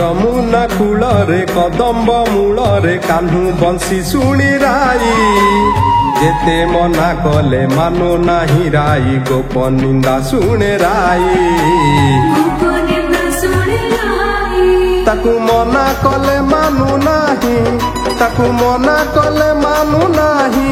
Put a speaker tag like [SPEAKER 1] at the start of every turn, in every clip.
[SPEAKER 1] ଯମୁନା କୂଳରେ କଦମ୍ବ ମୂଳରେ କାହ୍ନୁ ବଂଶୀ ଶୁଣି ରାଇ ଯେତେ ମନା କଲେ ମାନୁ ନାହିଁ ରାଇ ଗୋପ ନିନ୍ଦା ଶୁଣେ ରାଇ ତାକୁ ମନା କଲେ ମାନୁ ନାହିଁ ତାକୁ ମନା କଲେ ମାନୁ ନାହିଁ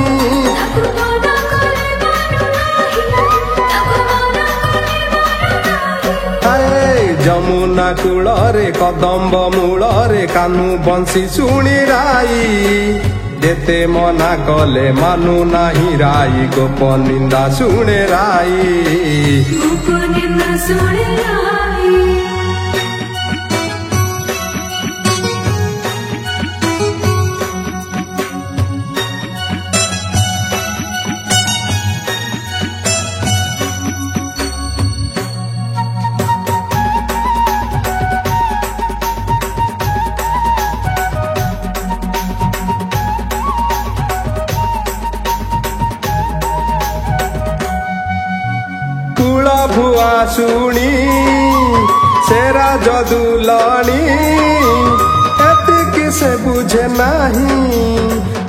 [SPEAKER 1] ଯମୁନା କୂଳରେ କଦମ୍ବ ମୂଳରେ କାହ୍ନୁ ବଂଶୀ ଶୁଣି ରାଇ ଯେତେ ମନା କଲେ ମାନୁ ନାହିଁ ରାଇ ଗୋପ ନିନ୍ଦା ଶୁଣେ ରାଇ ଭୁଆ ଶୁଣି ସେରା ଯଦୁଲଣି ଏତିକି ସେ ବୁଝେ ନାହିଁ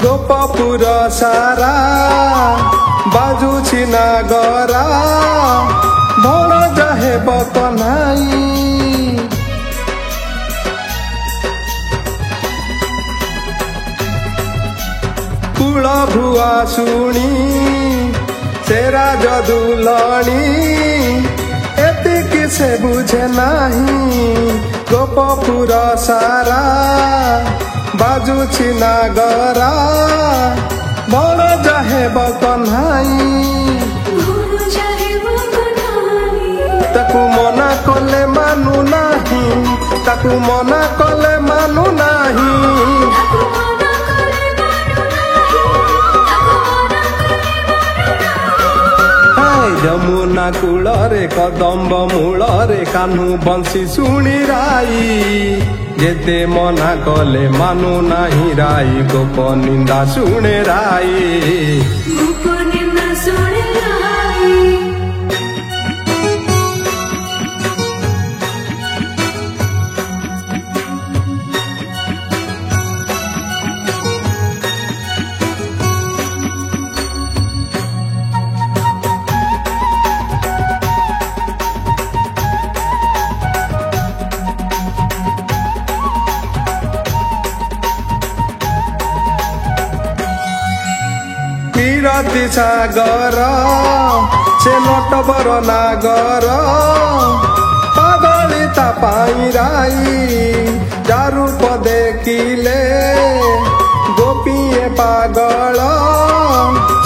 [SPEAKER 1] ଗୋପପୁର ସାରା ବାଜୁଛି ନାଗରା ଭଣ ଯାହେବ କହ୍ନାଇ କୁଳ ଭୁଆ ଶୁଣି ସେରା ଯଦୁଲଣି ଏତିକି ସେ ବୁଝେ ନାହିଁ ଗୋପପୁର ସାରା ବାଜୁଛି ନାଗରା ଭଣ ଯାହେବ କହ୍ନାଇ ତାକୁ ମନା କଲେ ମାନୁ ନାହିଁ ତାକୁ ମନା କଲେ ମାନୁ ନାହିଁ ଯମୁନା କୂଳରେ କଦମ୍ବ ମୂଳରେ କାହ୍ନୁ ବଂଶୀ ଶୁଣି ରାଇ ଯେତେ ମନା କଲେ ମାନୁ ନାହିଁ ରାଇ ଗୋପ ନିନ୍ଦା ଶୁଣେ ରାଇ ବିରତି ସାଗର ସେ ନଟବର ନାଗର ପାଗଳି ତା ପାଇଁ ରାଇ ଯାରୂପ ଦେଖିଲେ ଗୋପୀଏ ପାଗଳ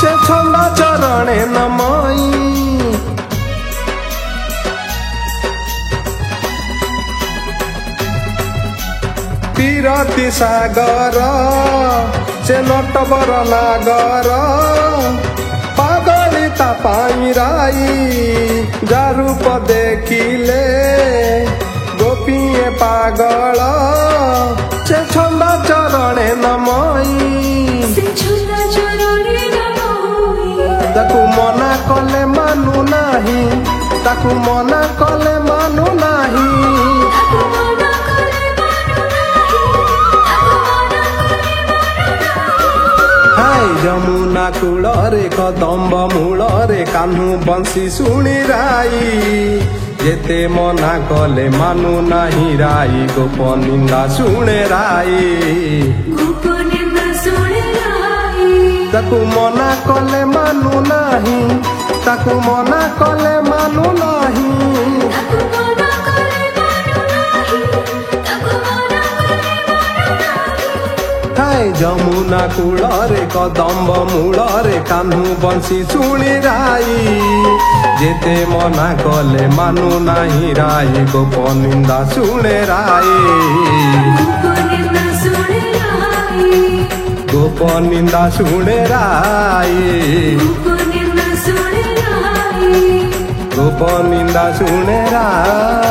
[SPEAKER 1] ସେ ଛନ୍ଦ ଚରଣେ ନମଇ ବିରତି ସାଗର ସେ ନଟବର ନାଗର ପାଗଳି ତା ପାଇଁ ରାଇ ଯାରୂପ ଦେଖିଲେ ଗୋପୀଏ ପାଗଳ ସେ ଛନ୍ଦ ଚରଣେ ନମଇ ତାକୁ ମନା କଲେ ମାନୁ ନାହିଁ ତାକୁ ମନା କଲେ ମାନୁ ନାହିଁ ଯମୁନା କୂଳରେ କଦମ୍ବ ମୂଳରେ କାହ୍ନୁ ବଂଶୀ ଶୁଣି ରାଇ ଯେତେ ମନା କଲେ ମାନୁ ନାହିଁ ରାଇ ଗୋପ ନିନ୍ଦା ଶୁଣେ ରାଇ ତାକୁ ମନା କଲେ ମାନୁ ନାହିଁ ତାକୁ ମନା କଲେ ମାନୁ ନାହିଁ ଯମୁନା କୂଳରେ କଦମ୍ବ ମୂଳରେ କାହ୍ନୁ ବଂଶୀ ଶୁଣି ରାଇ ଯେତେ ମନା କଲେ ମାନୁ ନାହିଁ ରାଇ ଗୋପ ନିନ୍ଦା ଶୁଣେ ରାଇ ଗୋପ ନିନ୍ଦା ଶୁଣେ ରାଇ ଗୋପ ନିନ୍ଦା ଶୁଣେ ରାଇ।